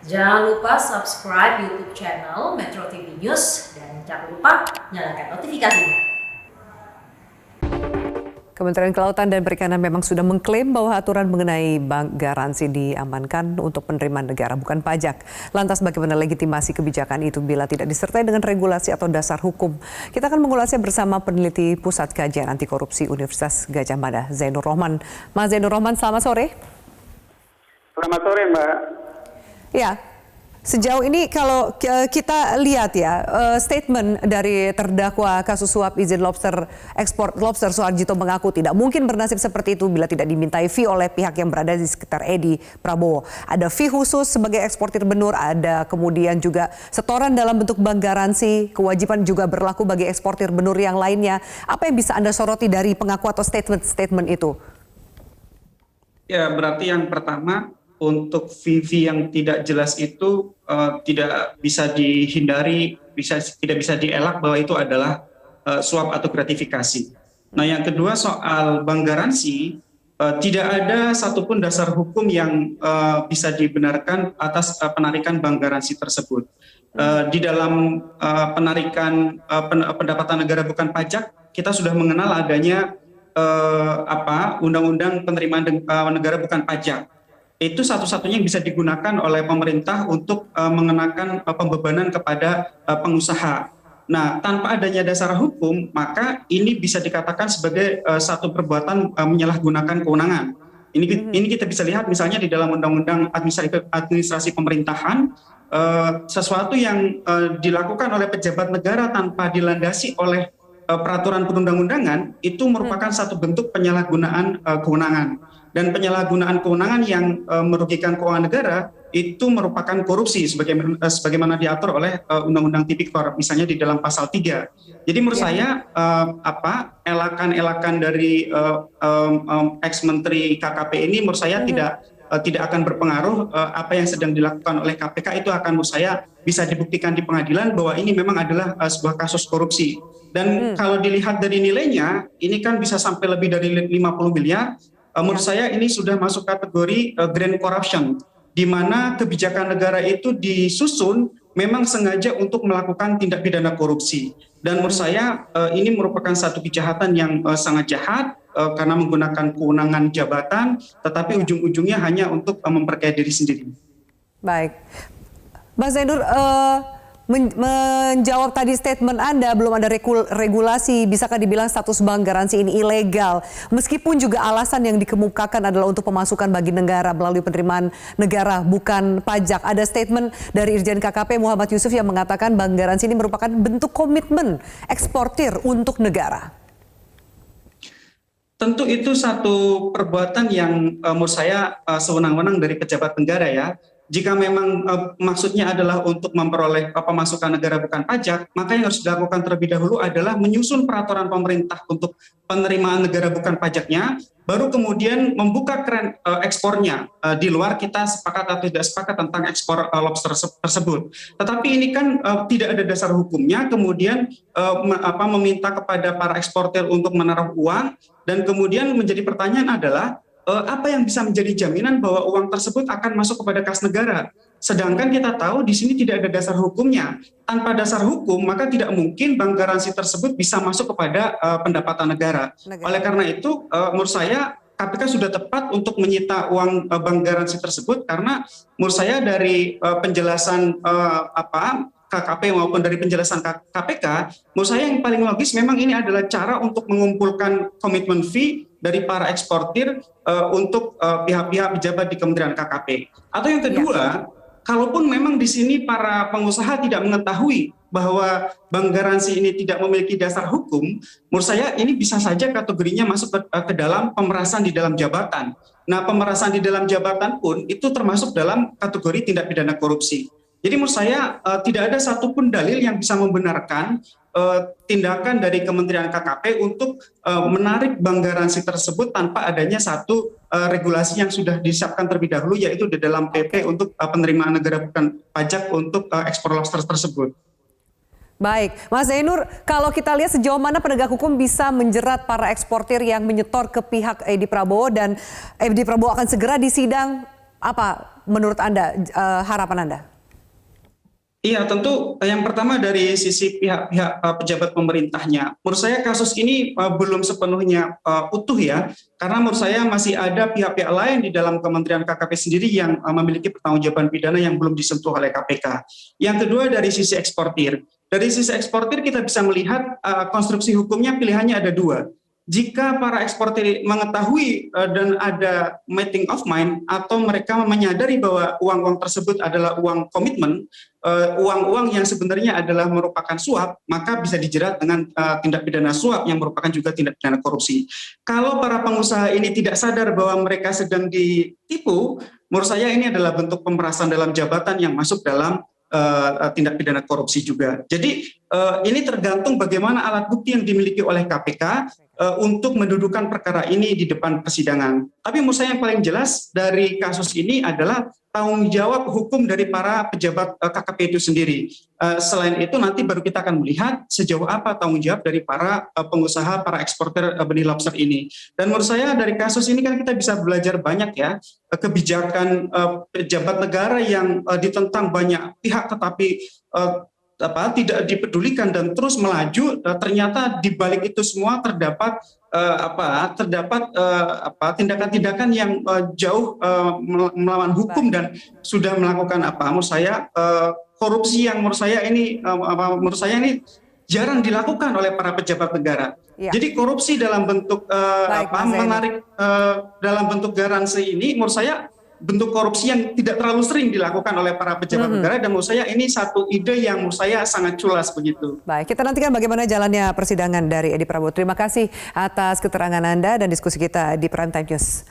Jangan lupa subscribe YouTube channel Metro TV News dan jangan lupa nyalakan notifikasinya. Kementerian Kelautan dan Perikanan memang sudah mengklaim bahwa aturan mengenai bank garansi diamankan untuk penerimaan negara, bukan pajak. Lantas bagaimana legitimasi kebijakan itu bila tidak disertai dengan regulasi atau dasar hukum? Kita akan mengulasnya bersama peneliti Pusat Kajian Anti Korupsi Universitas Gadjah Mada, Zainur Rohman. Mas Zainur Rohman, selamat sore. Selamat sore, Mbak. Ya, sejauh ini kalau kita lihat ya, statement dari terdakwa kasus suap izin ekspor lobster Soeharjito mengaku tidak mungkin bernasib seperti itu bila tidak dimintai fee oleh pihak yang berada di sekitar Edi Prabowo. Ada fee khusus sebagai eksportir benur, ada kemudian juga setoran dalam bentuk bank garansi, kewajiban juga berlaku bagi eksportir benur yang lainnya. Apa yang bisa Anda soroti dari pengaku atau statement itu? Ya, berarti yang pertama, untuk fee yang tidak jelas itu tidak bisa dihindari, tidak bisa dielak bahwa itu adalah suap atau gratifikasi. Nah, yang kedua soal bank garansi, tidak ada satupun dasar hukum yang bisa dibenarkan atas penarikan bank garansi tersebut. Di dalam penarikan pendapatan negara bukan pajak, kita sudah mengenal adanya Undang-Undang Penerimaan Negara Bukan Pajak. Itu satu-satunya yang bisa digunakan oleh pemerintah untuk mengenakan pembebanan kepada pengusaha. Nah, tanpa adanya dasar hukum, maka ini bisa dikatakan sebagai satu perbuatan menyalahgunakan kewenangan. Ini kita bisa lihat misalnya di dalam Undang-Undang Administrasi Pemerintahan, sesuatu yang dilakukan oleh pejabat negara tanpa dilandasi oleh peraturan perundang-undangan itu merupakan satu bentuk penyalahgunaan kewenangan. Dan penyalahgunaan kewenangan yang merugikan keuangan negara itu merupakan korupsi sebagaimana diatur oleh Undang-Undang Tipikor, misalnya di dalam pasal 3. Jadi menurut saya elakan-elakan dari ex-menteri KKP ini menurut saya tidak akan berpengaruh. Apa yang sedang dilakukan oleh KPK itu akan menurut saya bisa dibuktikan di pengadilan bahwa ini memang adalah sebuah kasus korupsi. Dan kalau dilihat dari nilainya, ini kan bisa sampai lebih dari 50 miliar. Menurut saya ini sudah masuk kategori grand corruption, di mana kebijakan negara itu disusun memang sengaja untuk melakukan tindak pidana korupsi. Dan menurut saya ini merupakan satu kejahatan yang sangat jahat karena menggunakan kewenangan jabatan, tetapi ujung-ujungnya hanya untuk memperkaya diri sendiri. Baik, Mas Zainur, menjawab tadi statement Anda, belum ada regulasi, bisakah dibilang status bank garansi ini ilegal? Meskipun juga alasan yang dikemukakan adalah untuk pemasukan bagi negara melalui penerimaan negara, bukan pajak. Ada statement dari Irjen KKP Muhammad Yusuf yang mengatakan bank garansi ini merupakan bentuk komitmen eksportir untuk negara. Tentu itu satu perbuatan yang menurut saya sewenang-wenang dari pejabat negara ya. Jika memang maksudnya adalah untuk memperoleh pemasukan negara bukan pajak, maka yang harus dilakukan terlebih dahulu adalah menyusun peraturan pemerintah untuk penerimaan negara bukan pajaknya, baru kemudian membuka keran ekspornya. Di luar kita sepakat atau tidak sepakat tentang ekspor lobster tersebut. Tetapi ini kan tidak ada dasar hukumnya, kemudian meminta kepada para eksportir untuk menaruh uang, dan kemudian menjadi pertanyaan adalah, apa yang bisa menjadi jaminan bahwa uang tersebut akan masuk kepada kas negara? Sedangkan kita tahu di sini tidak ada dasar hukumnya. Tanpa dasar hukum, maka tidak mungkin bank garansi tersebut bisa masuk kepada pendapatan negara. Oleh karena itu, menurut saya KPK sudah tepat untuk menyita uang bank garansi tersebut, karena menurut saya dari penjelasan KKP maupun dari penjelasan KPK, menurut saya yang paling logis memang ini adalah cara untuk mengumpulkan komitmen fee dari para eksportir untuk pihak-pihak pejabat di Kementerian KKP. Atau yang kedua, kalaupun memang di sini para pengusaha tidak mengetahui bahwa bank garansi ini tidak memiliki dasar hukum, menurut saya ini bisa saja kategorinya masuk ke dalam pemerasan di dalam jabatan. Nah, pemerasan di dalam jabatan pun itu termasuk dalam kategori tindak pidana korupsi. Jadi menurut saya tidak ada satupun dalil yang bisa membenarkan tindakan dari Kementerian KKP untuk menarik bank garansi tersebut tanpa adanya satu regulasi yang sudah disiapkan terlebih dahulu, yaitu di dalam PP untuk penerimaan negara bukan pajak untuk ekspor lobster tersebut. Baik, Mas Zainur, kalau kita lihat sejauh mana penegak hukum bisa menjerat para eksportir yang menyetor ke pihak Edi Prabowo, dan Edi Prabowo akan segera disidang menurut Anda, harapan Anda? Iya, tentu yang pertama dari sisi pihak-pihak pejabat pemerintahnya. Menurut saya kasus ini belum sepenuhnya utuh ya, karena menurut saya masih ada pihak-pihak lain di dalam Kementerian KKP sendiri yang memiliki pertanggungjawaban pidana yang belum disentuh oleh KPK. Yang kedua dari sisi eksportir. Dari sisi eksportir kita bisa melihat konstruksi hukumnya pilihannya ada dua. Jika para eksportir mengetahui dan ada meeting of mind atau mereka menyadari bahwa uang-uang tersebut adalah uang komitmen, uang-uang yang sebenarnya adalah merupakan suap, maka bisa dijerat dengan tindak pidana suap yang merupakan juga tindak pidana korupsi. Kalau para pengusaha ini tidak sadar bahwa mereka sedang ditipu, menurut saya ini adalah bentuk pemerasan dalam jabatan yang masuk dalam tindak pidana korupsi juga. Jadi ini tergantung bagaimana alat bukti yang dimiliki oleh KPK untuk mendudukan perkara ini di depan persidangan. Tapi menurut saya yang paling jelas dari kasus ini adalah tanggung jawab hukum dari para pejabat KKP itu sendiri. Selain itu nanti baru kita akan melihat sejauh apa tanggung jawab dari para pengusaha, para eksportir benih lobster ini. Dan menurut saya dari kasus ini kan kita bisa belajar banyak ya, kebijakan pejabat negara yang ditentang banyak pihak tetapi tidak dipedulikan dan terus melaju, ternyata di balik itu semua terdapat tindakan-tindakan yang jauh melawan hukum dan sudah melakukan menurut saya korupsi yang menurut saya ini jarang dilakukan oleh para pejabat negara. Ya. Jadi korupsi dalam bentuk menarik dalam bentuk garansi ini menurut saya bentuk korupsi yang tidak terlalu sering dilakukan oleh para pejabat negara, dan menurut saya ini satu ide yang menurut saya sangat culas begitu. Baik, kita nantikan bagaimana jalannya persidangan dari Edi Prabowo. Terima kasih atas keterangan Anda dan diskusi kita di Prime Time News.